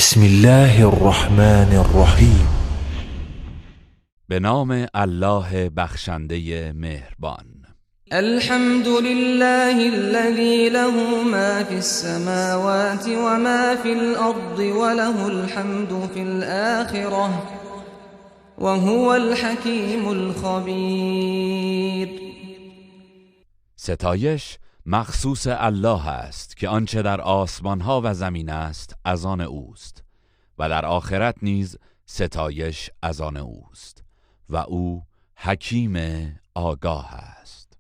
بسم الله الرحمن الرحیم. به نام الله بخشنده مهربان. الحمد لله الذي له ما في السماوات وما في الأرض وله الحمد في الآخرة وهو الحكيم الخبير. ستایش مخصوص الله است که آنچه در آسمان ها و زمین است از آن اوست و در آخرت نیز ستایش از آن اوست و او حکیم آگاه است.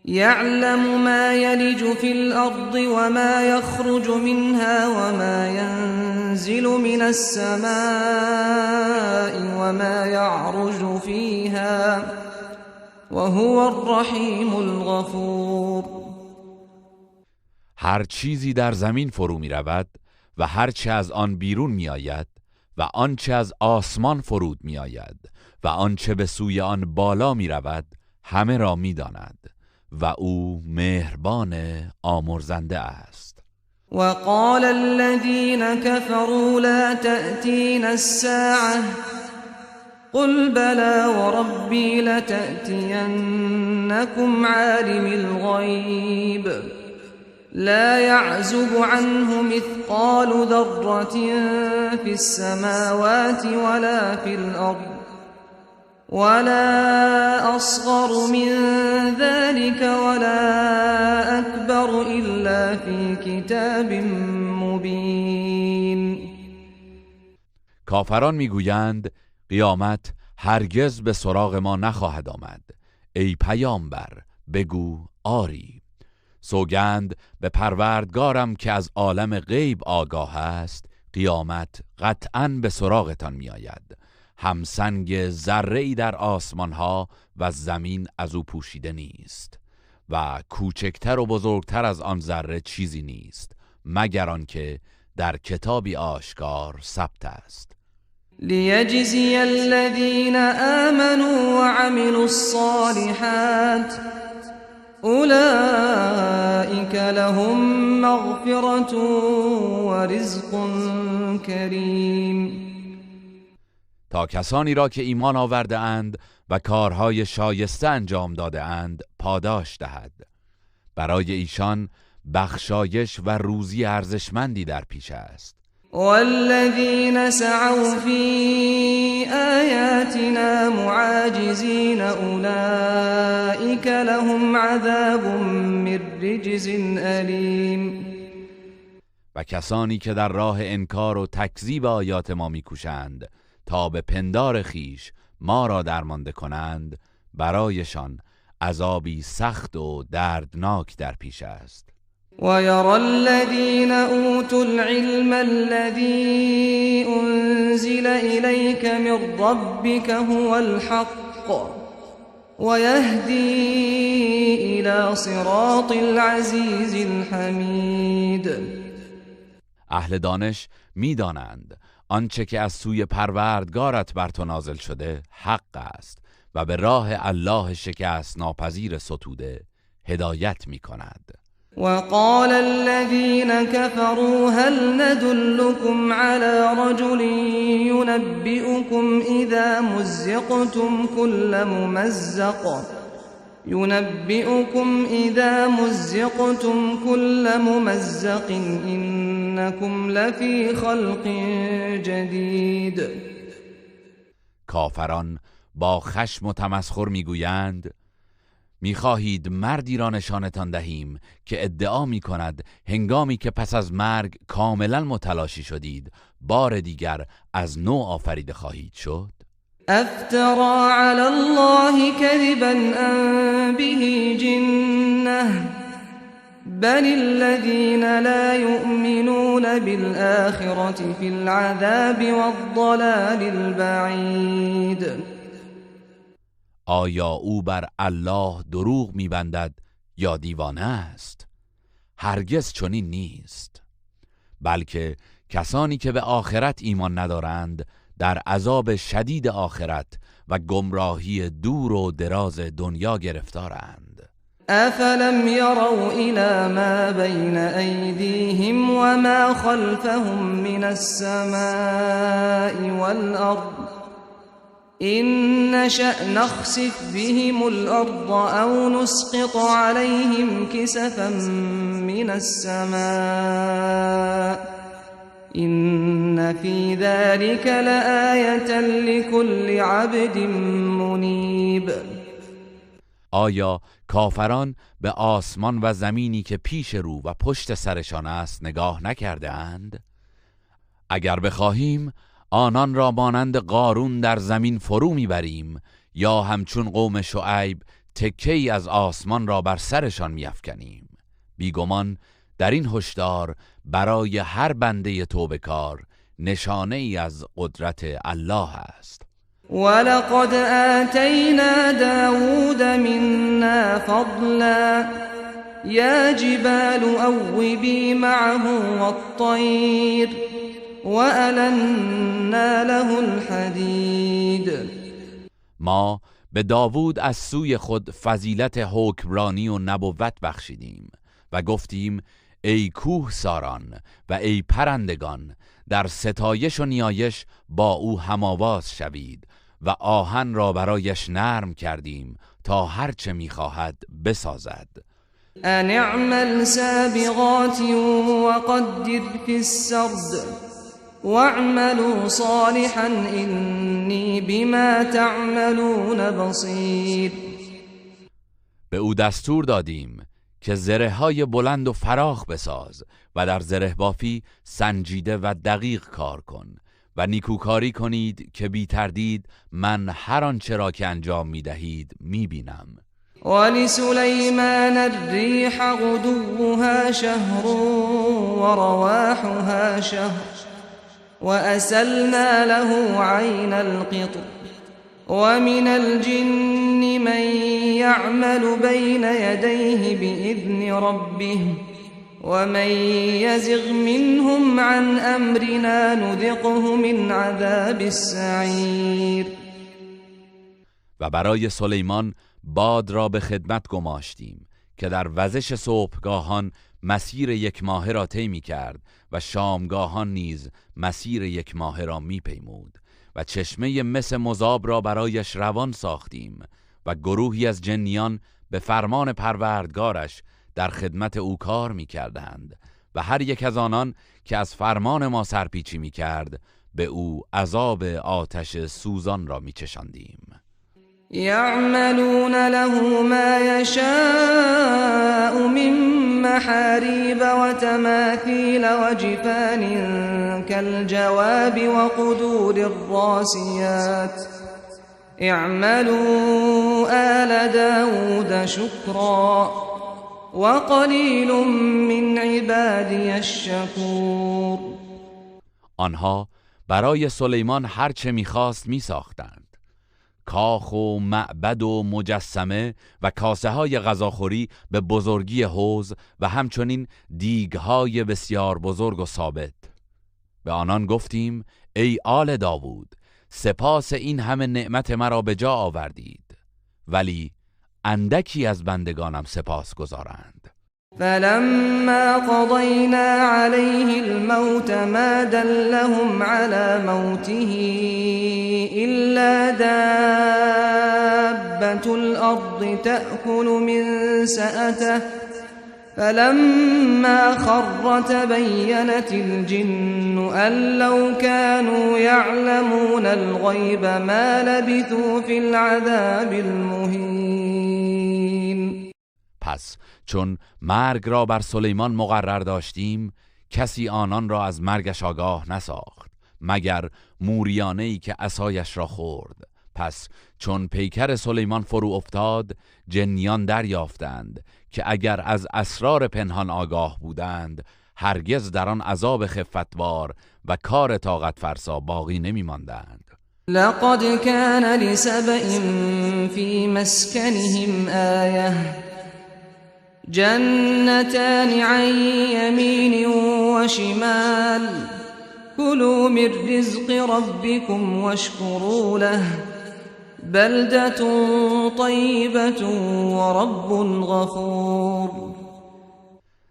يعلم ما يلج في الأرض وما يخرج منها وما ينزل من السماء وما يعرج فيها وهو الرحيم الغفور. هر چیزی در زمین فرو می رود و هر چه از آن بیرون می آید و آنچه از آسمان فرود می آید و آنچه به سوی آن بالا می رود همه را می داند و او مهربان آمرزنده است. وقال الذين كفروا لا تأتينا الساعة قل بلى وربي لتأتينكم عالم الغيب لا يعزب عنه مثقال ذرة في السماوات ولا في الأرض ولا أصغر من ذلك ولا أكبر إلا في كتاب مبين. کافران میگویند قیامت هرگز به سراغ ما نخواهد آمد. ای پیامبر بگو آری، سوگند به پروردگارم که از عالم غیب آگاه است، قیامت قطعاً به سراغتان می آید. همسنگ ذره‌ای در آسمان ها و زمین از او پوشیده نیست و کوچکتر و بزرگتر از آن ذره چیزی نیست مگر آنکه در کتابی آشکار ثبت است. لیجزی الذین آمنوا وعملوا الصالحات اولئک لهم مغفرة ورزق کریم. تا کسانی را که ایمان آورده اند و کارهای شایسته انجام داده اند پاداش دهد. برای ایشان بخشایش و روزی ارزشمندی در پیش است. والذین سعوا فی آیاتنا معاجزین اولئک لهم عذاب من رجز الیم. و کسانی که در راه انکار و تکذیب آیات ما میکوشند تا به پندار خیش ما را درمانده کنند، برایشان عذابی سخت و دردناک در پیش است. و یرى الذین اوتوا العلم الذی انزل الیک من ربک هو الحق و یهدی الی صراط العزیز الحمید. اهل دانش می‌دانند آنچه که از سوی پروردگارت بر تو نازل شده حق است و به راه الله شکست ناپذیر ستوده هدایت می کند. وقال الذين كفروا هل ندلكم على رجل ينبئكم إذا مزقتم كل ممزق إنكم لفي خلق جديد. کافران با خشم و تمسخر میگویند میخواهید مردی را نشانتان دهیم که ادعا میکند هنگامی که پس از مرگ کاملا متلاشی شدید بار دیگر از نو آفریده خواهید شد. افترى على الله كذبا ام به جنة بل الذين لا يؤمنون بالآخرة في العذاب والضلال البعید. آیا او بر الله دروغ میبندد یا دیوانه است؟ هرگز چنین نیست، بلکه کسانی که به آخرت ایمان ندارند در عذاب شدید آخرت و گمراهی دور و دراز دنیا گرفتارند. افلم يروا الى ما بين ايديهم وما خلفهم من السماء والأرض إن نشأ نخسف بهم الأرض أو نسقط عليهم كسفا من السماء إن في ذلك لآية لكل عبد منیب. آیا کافران به آسمان و زمینی که پیش رو و پشت سرشان است نگاه نکرده اند؟ اگر بخواهیم آنان را مانند قارون در زمین فرو میبریم یا همچون قوم شعیب تکه‌ای از آسمان را بر سرشان میافکنیم. بیگمان در این هشدار برای هر بنده توبه‌کار نشانه ای از قدرت الله است. ولقد آتینا داود منا فضلا یا جبال اوبی معه والطیر وألنا له الحدید. ما به داوود از سوی خود فضیلت حکمرانی و نبوت بخشیدیم و گفتیم ای کوه ساران و ای پرندگان در ستایش و نیایش با او هماواز شوید و آهن را برایش نرم کردیم تا هرچه میخواهد بسازد. ان اعمل سابغات وقدر فی السرد واعملوا صالحا انی بما تعملون بصیر. به او دستور دادیم که زره های بلند و فراخ بساز و در زره بافی سنجیده و دقیق کار کن و نیکوکاری کنید که بی تردید من هر آنچه را که انجام می دهید می بینم. ولسلیمان الریح غدوها شهر ورواحها شهر وأسلنا له عين القطر ومن الجن من يعمل بين يديه بإذن ربه ومن يزغ منهم عن أمرنا نذقه من عذاب السعیر. و برای سلیمان باد را به خدمت گماشتیم که در وزش صبحگاهان مسیر یک ماهه را طی می کرد و شامگاهان نیز مسیر یک ماهه را می پیمود و چشمه مس مذاب را برایش روان ساختیم و گروهی از جنیان به فرمان پروردگارش در خدمت او کار می کردند و هر یک از آنان که از فرمان ما سرپیچی می کرد به او عذاب آتش سوزان را می چشاندیم. يعملون له ما يشاء من محاريب وتماثيل وجفان كالجواب وقدور الراسيات اعملوا آل داود شكرا وقلیل من عبادی الشکور. آنها برای سلیمان هر چه می‌خواست می‌ساختند. کاخ و معبد و مجسمه و کاسه های غذاخوری به بزرگی حوض و همچنین دیگهای بسیار بزرگ و ثابت. به آنان گفتیم ای آل داوود سپاس این همه نعمت مرا به جا آوردید، ولی اندکی از بندگانم سپاس گذارند. فلما قضينا عليه الموت ما دلهم على موته إلا دابة الأرض تأكل من سأته فلما خر تبينت الجن أن لو كانوا يعلمون الغيب ما لبثوا في العذاب المهين. پس چون مرگ را بر سلیمان مقرر داشتیم کسی آنان را از مرگش آگاه نساخت مگر موریانه‌ای که عصایش را خورد. پس چون پیکر سلیمان فرو افتاد جنیان دریافتند که اگر از اسرار پنهان آگاه بودند هرگز در آن عذاب خفتبار و کار طاقت فرسا باقی نمی ماندند. لقد كان لسبإ في مسكنهم آية جنتان عن يمين وشمال كلوا من رزق ربكم واشكروا له بلدة طيبة ورب غفور.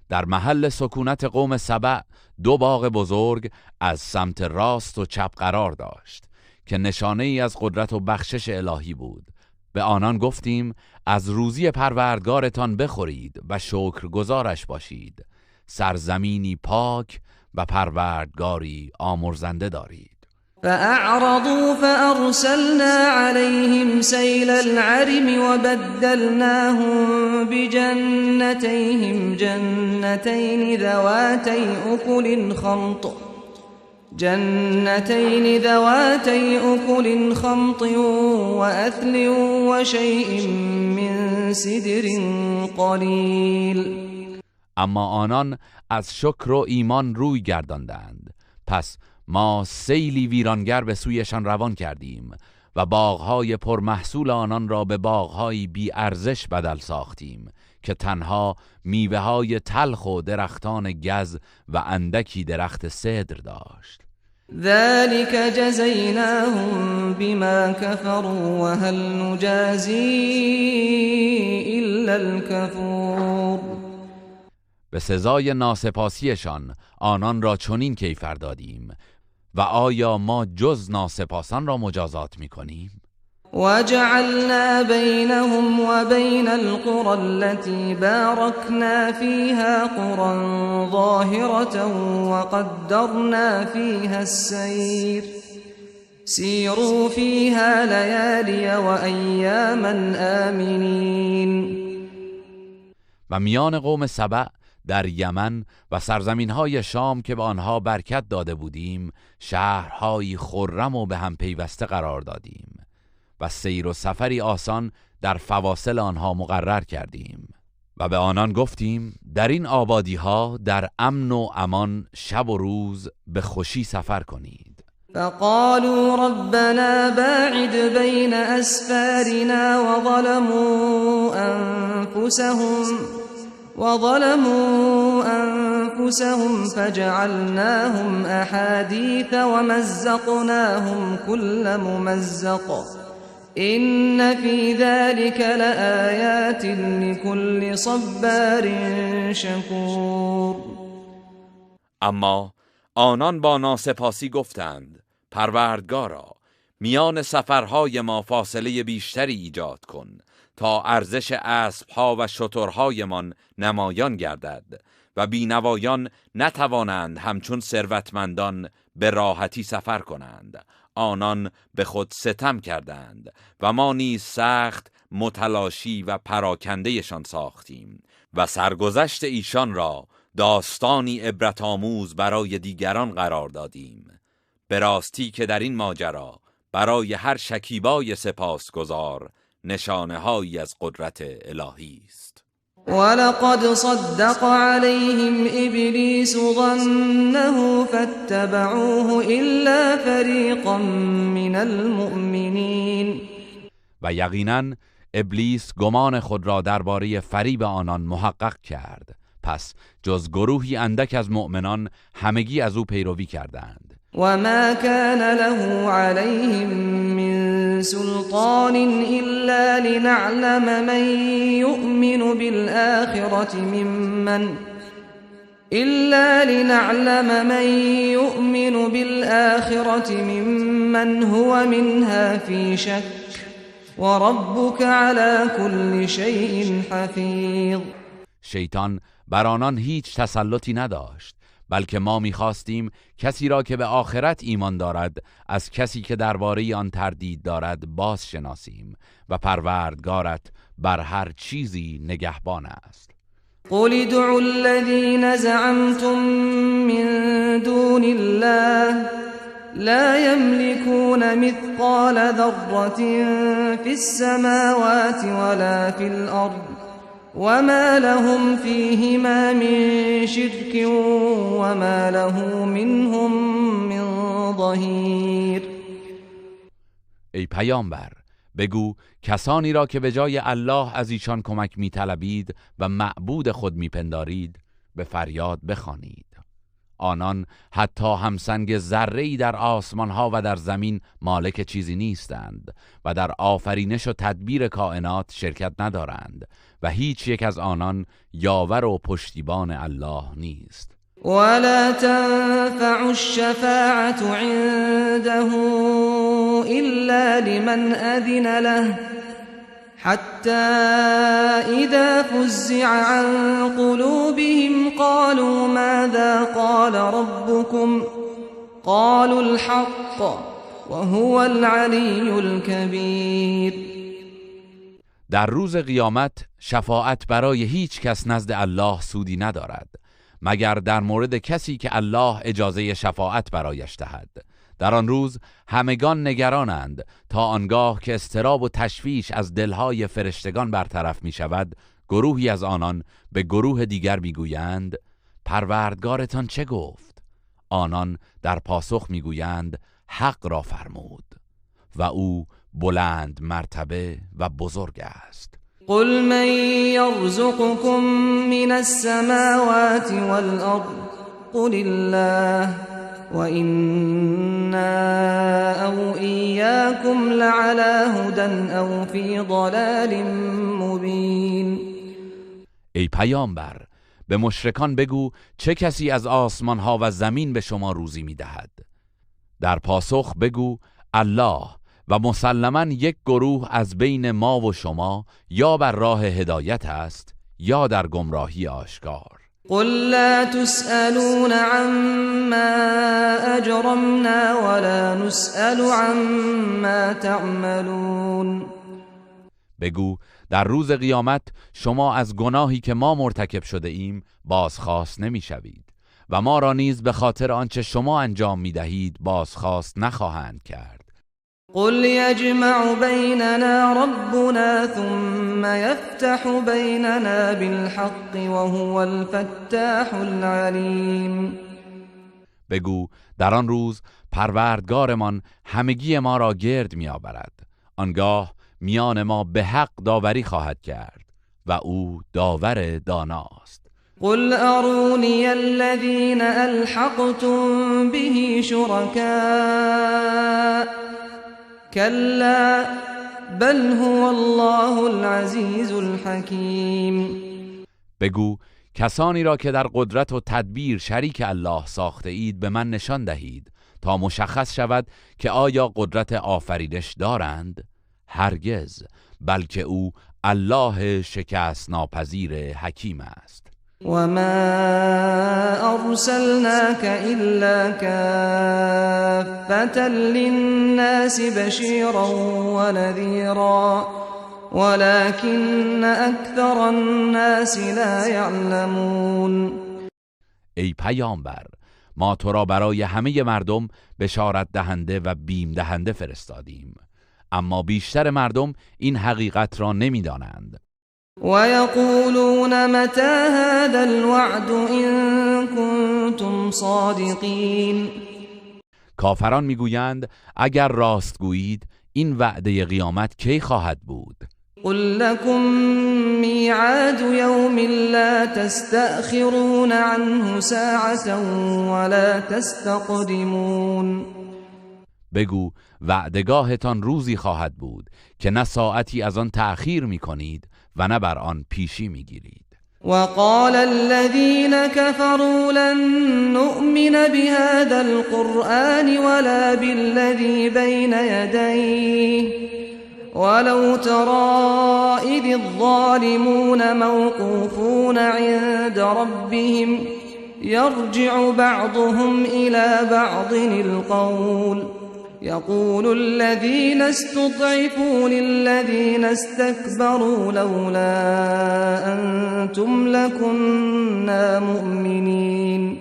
در محل سکونت قوم سبع 2 باغ بزرگ از سمت راست و چپ قرار داشت که نشانه ای از قدرت و بخشش الهی بود. به آنان گفتیم از روزی پروردگارتان بخورید و شکرگزارش باشید. سرزمینی پاک و پروردگاری آمرزنده دارید. فأعرضوا فأرسلنا عليهم سيل العرم وبدلناهم بجنتيهم جنتين ذواتي أكل خمط وأثل وشيء من سدر قليل. اما آنان از شکر و ایمان روی گرداندند، پس ما سیلی ویرانگر به سویشان روان کردیم و باغهای پرمحصول آنان را به باغهای بی ارزش بدل ساختیم که تنها میوه‌های تلخ و درختان گز و اندکی درخت سدر داشت. ذلك جزيناهم بما كفروا وهل نجازي إلا الكفور. به سزای ناسپاسیشان آنان را چنین کیفر دادیم و آیا ما جز ناسپاسان را مجازات می‌کنیم؟ وجعلنا بينهم وبين القرى التي باركنا فيها قرى ظاهرة وقدرنا فيها السير سيروا فيها ليالي وأياما آمنين. و میان قوم سبع در یمن و سرزمین‌های شام که به آنها برکت داده بودیم شهرهایی خرم و به هم پیوسته قرار دادیم و سیر و سفری آسان در فواصل آنها مقرر کردیم و به آنان گفتیم در این آبادی‌ها در امن و امان شب و روز به خوشی سفر کنید. فقالوا ربنا باعد بين أسفارنا وظلموا أنفسهم فجعلناهم أحاديث ومزقناهم كل ممزق إن في ذلك لآيات لكل صبار شكور. اما آنان با ناسپاسی گفتند پروردگارا میان سفرهای ما فاصله بیشتری ایجاد کن تا ارزش اسبها و شترهایمان نمایان گردد و بینوایان نتوانند همچون ثروتمندان به راحتی سفر کنند. آنان به خود ستم کردند و ما نیز سخت متلاشی و پراکندهشان ساختیم و سرگذشت ایشان را داستانی عبرت آموز برای دیگران قرار دادیم. به راستی که در این ماجرا برای هر شکیبای سپاسگزار نشانه‌هایی از قدرت الهی است. ولقد صدق عليهم إبليس ظنه فاتبعوه إلا فريقا من المؤمنين. و یقینا ابلیس گمان خود را درباره فریب آنان محقق کرد، پس جز گروهی اندک از مؤمنان همگی از او پیروی کردند. وما كان له عليهم من سلطان إلا لنعلم من يؤمن بالآخرة ممن هو منها في شك وربك على كل شيء حفيظ. شیطان بر آنان هیچ تسلطی نداشت، بلکه ما می‌خواستیم کسی را که به آخرت ایمان دارد از کسی که درباره آن تردید دارد باز شناسیم و پروردگارت بر هر چیزی نگهبان است. قل ادعوا الذين زعمتم من دون الله لا يملكون مثقال ذرة في السماوات ولا في الأرض وما لهم فيهما من شرك وما له منهم من ظهیر. ای پیامبر بگو کسانی را که به جای الله از ایشان کمک می‌طلبید و معبود خود می‌پندارید به فریاد بخوانید. آنان حتی همسنگ ذره‌ای در آسمانها و در زمین مالک چیزی نیستند و در آفرینش و تدبیر کائنات شرکت ندارند و هیچ یک از آنان یاور و پشتیبان الله نیست. ولا تنفع الشفاعة عنده إلا لمن أذن له حتى إذا فزع عن قلوبهم قالوا ماذا قال ربكم قالوا الحق وهو العلي الكبير. در روز قیامت شفاعت برای هیچ کس نزد الله سودی ندارد مگر در مورد کسی که الله اجازه شفاعت برایش دهد. در آن روز همگان نگرانند تا آنگاه که اضطراب و تشویش از دلهای فرشتگان برطرف می شود. گروهی از آنان به گروه دیگر می گویند پروردگارتان چه گفت؟ آنان در پاسخ می گویند حق را فرمود و او بلند مرتبه و بزرگ است. قل من يرزقكم من السماوات والأرض قل الله وإنا أو إياكم لعلى هدى أو في ضلال مبين. ای پیامبر، به مشرکان بگو چه کسی از آسمان ها و زمین به شما روزی می دهد؟ در پاسخ بگو الله، و مسلماً یک گروه از بین ما و شما یا بر راه هدایت است یا در گمراهی آشکار. قل لا تسألون عما أجرمنا ولا نسأل عما تعملون. بگو در روز قیامت شما از گناهی که ما مرتکب شده ایم بازخواست نمی شوید و ما را نیز به خاطر آنچه شما انجام می دهید بازخواست نخواهند کرد. قل يجمع بيننا ربنا ثم يفتح بيننا بالحق وهو الفتاح العليم. بگو در آن روز پروردگارمان همگی ما را گرد می آورد، آنگاه میان ما به حق داوری خواهد کرد و او داور داناست. قل اروني الذين الحقتم به شركاء كلا بل هو الله العزیز الحکیم. بگو کسانی را که در قدرت و تدبیر شریک الله ساخته اید به من نشان دهید تا مشخص شود که آیا قدرت آفرینش دارند؟ هرگز، بلکه او الله شکست ناپذیر حکیم است. وما أرسلناك إلا كافة للناس بشيرا ونذيرا ولكن أكثر الناس لا يعلمون. ای پیامبر، ما تو را برای همه مردم بشارت دهنده و بیم دهنده فرستادیم، اما بیشتر مردم این حقیقت را نمی‌دانند. ويقولون متى هذا الوعد إن كنتم صادقين. کافران میگویند اگر راست گویید این وعده قیامت کی خواهد بود؟ قل لكم ميعاد يوم لا تستأخرون عنه ساعة ولا تستقدمون. بگو وعدگاهتان روزی خواهد بود که نه ساعتی از آن تأخیر میکنید و نه بر آن پیشی میگیرید. وقال الذين كفروا لن نؤمن بهذا القرآن ولا بالذي بين يديه ولو ترى إذ الظالمون موقوفون عند ربهم يرجع بعضهم إلى بعض القول يقول الذين استضعفوا للذين استكبروا لولا أنتم لكنا مؤمنين.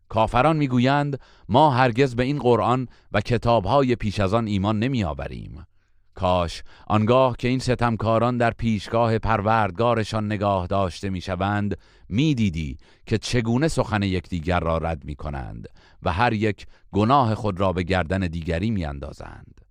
کافران میگویند ما هرگز به این قرآن و کتابهای پیش از آن ایمان نمی آوریم. کاش آنگاه که این ستمکاران در پیشگاه پروردگارشان نگاه داشته می شوند می دیدی که چگونه سخن یکدیگر را رد می کنند و هر یک گناه خود را به گردن دیگری می اندازند.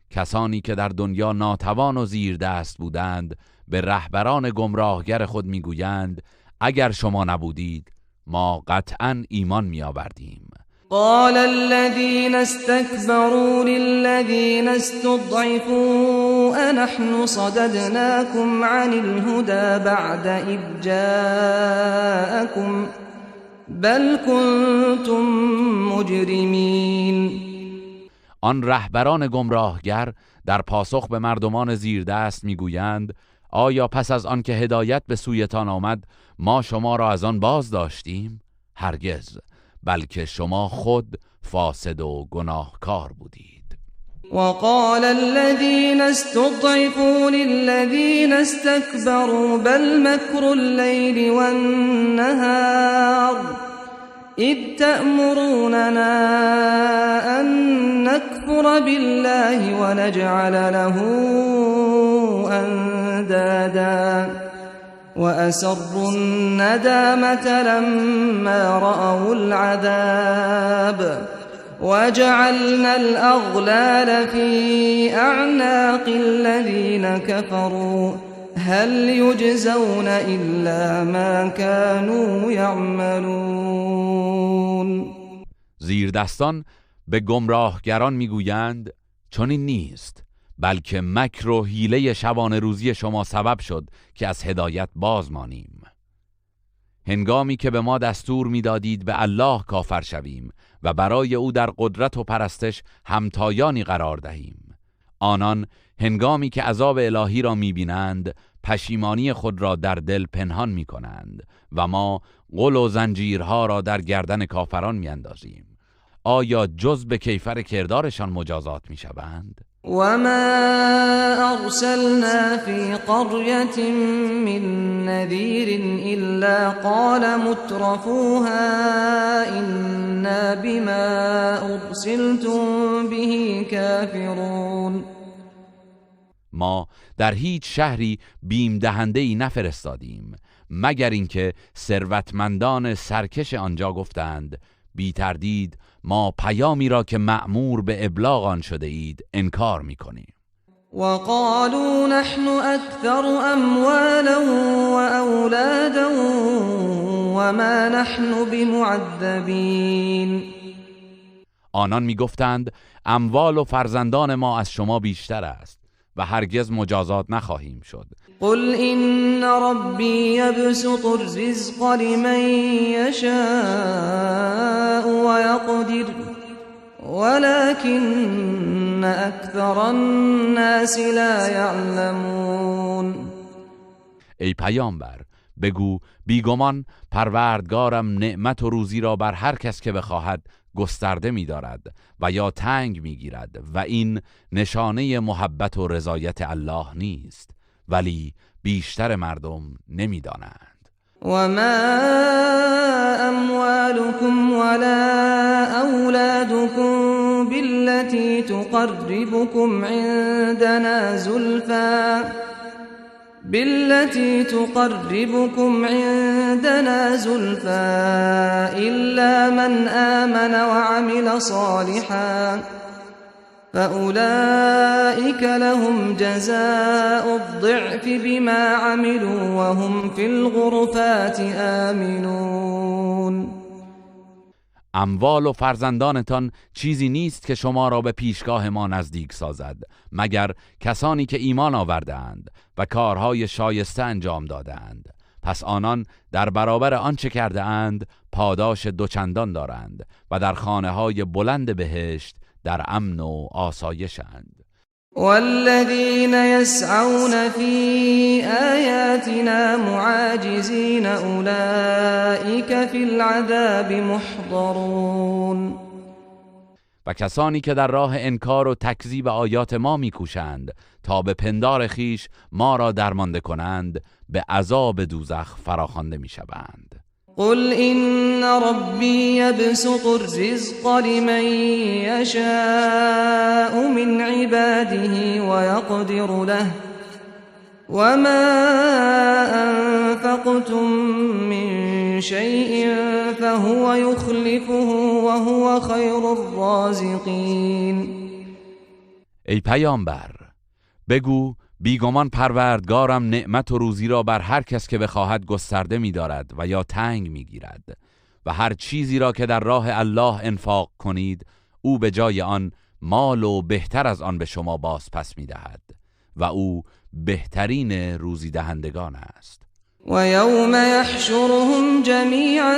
کسانی که در دنیا ناتوان و زیر دست بودند به رهبران گمراهگر خود می گویند اگر شما نبودید ما قطعا ایمان می آوردیم. قال الذين استكبروا للذين استضعفوا أنحن صددناكم عن الهدى بعد إذ جاءكم بل كنتم مجرمين. آن رهبران گمراهگر در پاسخ به مردمان زیردست میگویند آیا پس از آن که هدایت به سویتان آمد ما شما را از آن باز داشتیم؟ هرگز، بلکه شما خود فاسد و گناهکار بودید. وقال الذين استضعفوا للذين استكبروا بل مكر الليل والنهار إذ تأمروننا أن نكفر بالله ونجعل له أندادا وأسروا الندامة لما رأوا العذاب وجعلنا الأغلال في أعناق الذين كفروا هل يجزون إلا ما كانوا يعملون. زیردستان به گمراهگران میگویند چنین نیست، بلکه مکر و حیله شبانه روزی شما سبب شد که از هدایت باز مانیم. هنگامی که به ما دستور میدادید به الله کافر شویم و برای او در قدرت و پرستش همتایانی قرار دهیم، آنان هنگامی که عذاب الهی را میبینند پشیمانی خود را در دل پنهان میکنند و ما غل و زنجیرها را در گردن کافران میاندازیم. آیا جز به کیفر کردارشان مجازات میشوند؟ وما أرسلنا في قرية من نذير إلا قال مترفوها إنا بما أرسلتم به كافرون. ما در هیچ شهری بیم دهنده‌ای نفرستادیم مگر اینکه ثروتمندان سرکش آنجا گفتند بی تردید ما پیامی را که مأمور به ابلاغ آن شده اید انکار می‌کنیم. وقالوا نحن أكثر أموالا وأولادا وما نحن بمعذبين. آنان میگفتند اموال و فرزندان ما از شما بیشتر است و هرگز مجازات نخواهیم شد. قل إن ربي يبسط الرزق لمن يشاء ويقدر ولكن أكثر الناس لا يعلمون. ای پیامبر بگو بیگمان پروردگارم نعمت و روزی را بر هر کس که بخواهد گسترده می دارد و یا تنگ می گیرد و این نشانه محبت و رضایت الله نیست، ولی بیشتر مردم نمی دانند. وما أموالكم ولا أولادكم بالتي تقربكم عندنا زلفى إلا من آمن وعمل صالحا فأولئك لهم جزاء الضعف بما عملوا وهم في الغرفات آمنون. اموال و فرزندانتان چیزی نیست که شما را به پیشگاه ما نزدیک سازد مگر کسانی که ایمان آورده‌اند و کارهای شایسته انجام داده‌اند، پس آنان در برابر آنچه کرده اند پاداش دوچندان دارند و در خانه‌های بلند بهشت در امن و آسایشند. والذين يسعون في آياتنا معاجزين أولئك في العذاب محضرون. و کسانی که در راه انکار و تکذیب آیات ما میکوشند تا به پندار خیش ما را درمانده کنند به عذاب دوزخ فراخوانده میشوند. قل إن ربي يبسط الرزق لمن يشاء من عباده ويقدر له وما أنفقتم من شيء فهو يخلفه وهو خير الرازقين. ای پیامبر بگو بیگمان پروردگارم نعمت و روزی را بر هر کس که بخواهد گسترده می دارد و یا تنگ می گیرد و هر چیزی را که در راه الله انفاق کنید او به جای آن مال و بهتر از آن به شما باز پس می‌دهد و او بهترین روزی دهندگان است. و یوم یحشرهم جمیعا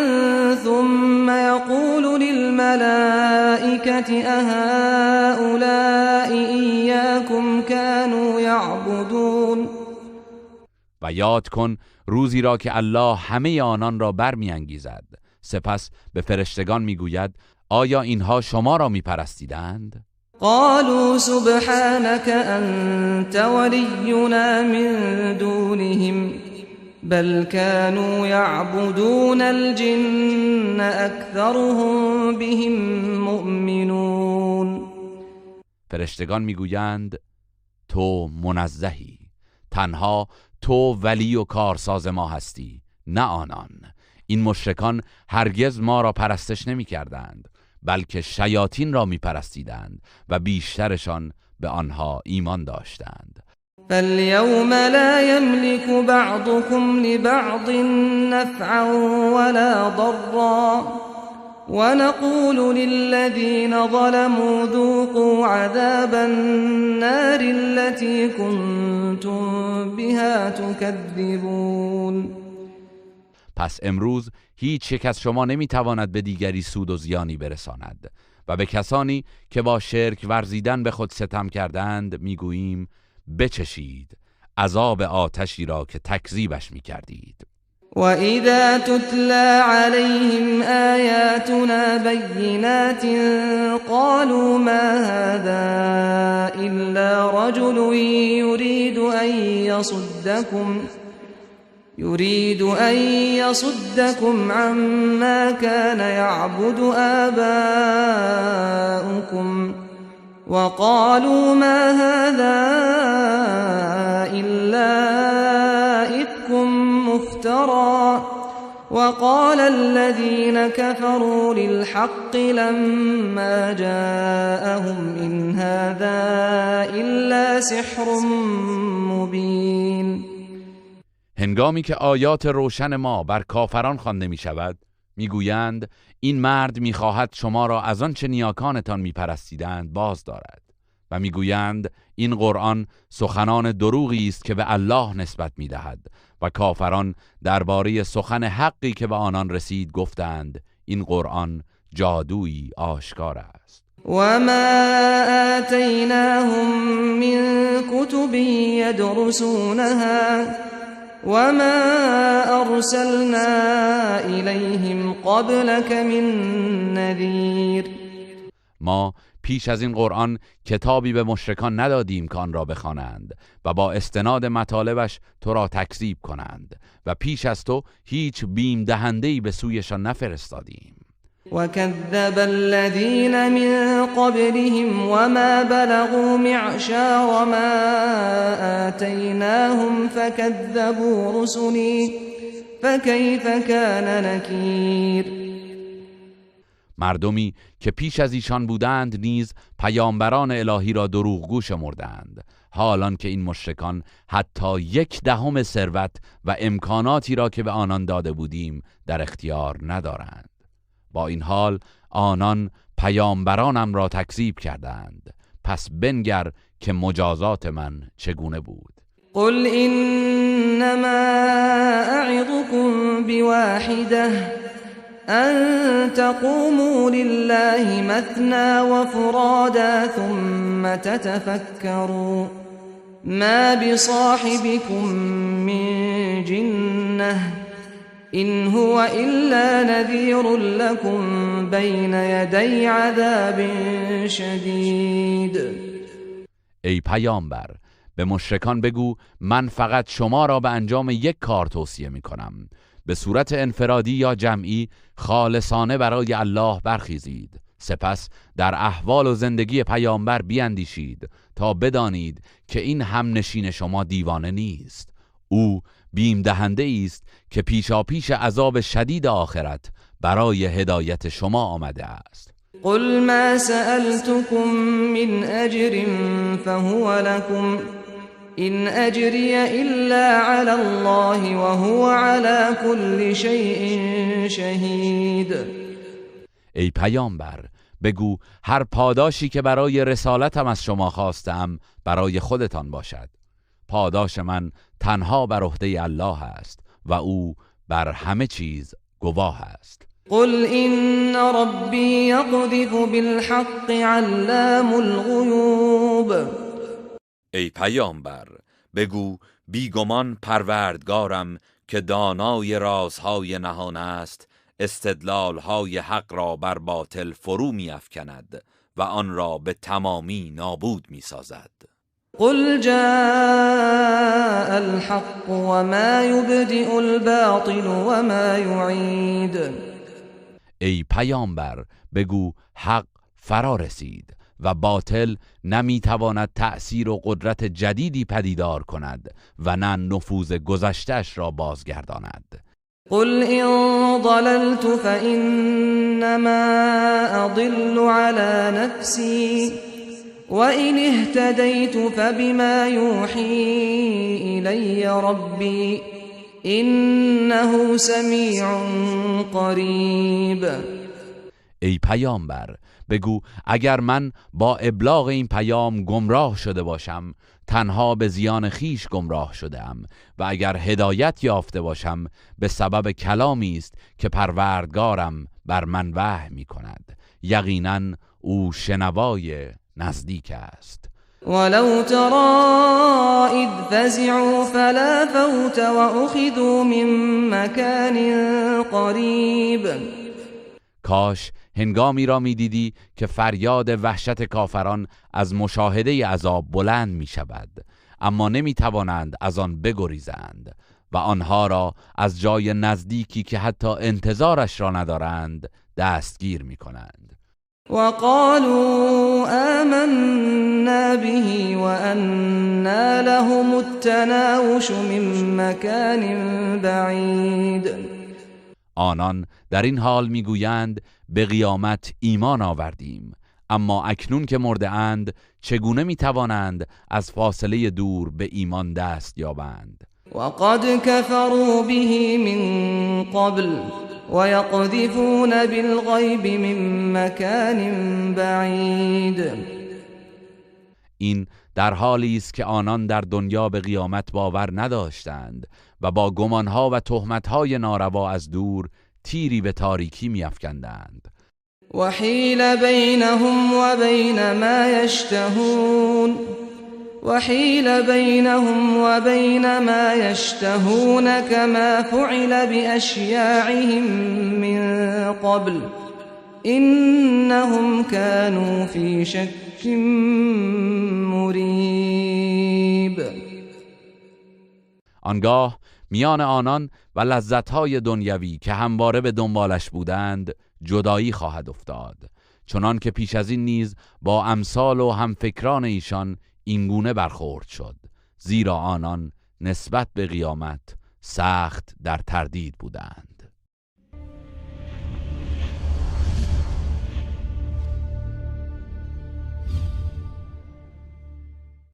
ثم یقول للملائکة اهؤلاء ایاکم كانوا یعبدون. و یاد کن روزی را که الله همه آنان را برمی‌انگیزد، سپس به فرشتگان میگوید آیا اینها شما را میپرستیدند؟ قالوا سبحانك انت ولينا من دونهم بل كانوا يعبدون الجن اكثرهم بهم مؤمنون. فرشتگان میگویند تو منزهی، تنها تو ولی و کارساز ما هستی، نه آنان. این مشرکان هرگز ما را پرستش نمی کردند، بلکه شیاطین را می پرستیدند و بیشترشان به آنها ایمان داشتند. فاليوم لا يملك بعضكم لبعض نفعا ولا ضرا ونقول للذين ظلموا ذوقوا عذاب النار التي كنتم بها تكذبون. پس امروز هیچ یک از شما نمیتواند به دیگری سود و زیانی برساند و به کسانی که با شرک ورزیدن به خود ستم کردند میگوییم بچشید عذاب آتشی را که تکذیبش میکردید. و اذا تتلى عليهم آیاتنا بینات قالوا ما هذا الا رجل يريد أن يصدكم عما كان يعبد آباؤكم وقالوا ما هذا إلا إفك مفترى وقال الذين كفروا للحق لما جاءهم إن هذا إلا سحر مبين. هنگامی که آیات روشن ما بر کافران خوانده می شود میگویند این مرد میخواهد شما را از آن چه نیاکانتان میپرستیدند باز دارد و میگویند این قرآن سخنان دروغی است که به الله نسبت میدهد و کافران درباره سخن حقی که به آنان رسید گفتند این قرآن جادویی آشکار است. و ما آتیناهم من کتب یدرسونها وما ارسلنا الیهم قبلك من نذیر. ما پیش از این قرآن کتابی به مشرکان ندادیم که آن را بخوانند و با استناد مطالبش تو را تکذیب کنند و پیش از تو هیچ بیم دهنده‌ای به سویشان نفرستادیم. وكذب الذين من قبلهم وما بلغوا معشار ما آتيناهم فكذبوا رسلي فكيف كان نكير. مردمی که پیش از ایشان بودند نیز پیامبران الهی را دروغگو شمردند، حالان که این مشرکان حتی 1/10 ثروت و امکاناتی را که به آنان داده بودیم در اختیار ندارند. با این حال آنان پیامبرانم را تکذیب کردند، پس بنگر که مجازات من چگونه بود. قل انما اعظكم بواحده ان تقوموا لله مثنى وفرادا ثم تتفكروا ما بصاحبكم من جنه إن هو إلا نذير لكم بين يدي عذاب شدید. ای پیامبر به مشرکان بگو من فقط شما را به انجام یک کار توصیه می کنم، به صورت انفرادی یا جمعی خالصانه برای الله برخیزید، سپس در احوال و زندگی پیامبر بیندیشید تا بدانید که این همنشین شما دیوانه نیست، او بیم دهنده است که پیشاپیش عذاب شدید آخرت برای هدایت شما آمده است. قل ما سألتكم من أجر فهو لكم إن أجري إلا على الله وهو على كل شيء شهید. ای پیامبر بگو هر پاداشی که برای رسالتم از شما خواستم برای خودتان باشد. پاداش من تنها بر عهده الله است و او بر همه چیز گواه است. قل إن ربي يقذف بالحق علام الغیوب. ای پیامبر بگو بیگمان پروردگارم که دانای رازهای نهان است استدلالهای حق را بر باطل فرو می‌افکند و آن را به تمامی نابود می‌سازد. قل جاء الحق وما يبدئ الباطل وما يعيد. ای پیامبر بگو حق فرا رسید و باطل نمیتواند تأثیر و قدرت جدیدی پدیدار کند و نه نفوذ گذشته‌اش را بازگرداند. قل إن ضللت فإنما أضل على نفسي وإن اهتديت فبما يوحي إلي ربي إنه سميع قریب. ای پیامبر بگو اگر من با ابلاغ این پیام گمراه شده باشم تنها به زیان خیش گمراه شدم و اگر هدایت یافته باشم به سبب کلامی است که پروردگارم بر من وحی می کند. یقینا او شنوای نزدیک است. ولو ترى إذ فزعوا فلا فوت وأخذوا من مكان قریب. کاش هنگامی را می دیدی که فریاد وحشت کافران از مشاهده عذاب بلند می شود اما نمی توانند از آن بگریزند و آنها را از جای نزدیکی که حتی انتظارش را ندارند دستگیر می کنند. وقالوا آمنا به وأنا لهم التناوش من مكان بعید. آنان در این حال میگویند به قیامت ایمان آوردیم اما اکنون که مرده اند چگونه میتوانند از فاصله دور به ایمان دست یابند؟ وقد كفروا به من قبل ويقذفون بالغیب من مكان بعید. این در حالی است که آنان در دنیا به قیامت باور نداشتند و با گمانها و تهمتهای ناروا از دور تیری به تاریکی می‌افکندند. وحیل بینهم و بین ما یشتهون كما فعل بأشیاعهم من قبل إنهم كانوا في شك مریب. آنگاه میان آنان و لذتهای دنیوی که همواره به دنبالش بودند جدایی خواهد افتاد، چنان که پیش از این نیز با امثال و همفکران ایشان اینگونه برخورد شد، زیرا آنان نسبت به قیامت سخت در تردید بودند.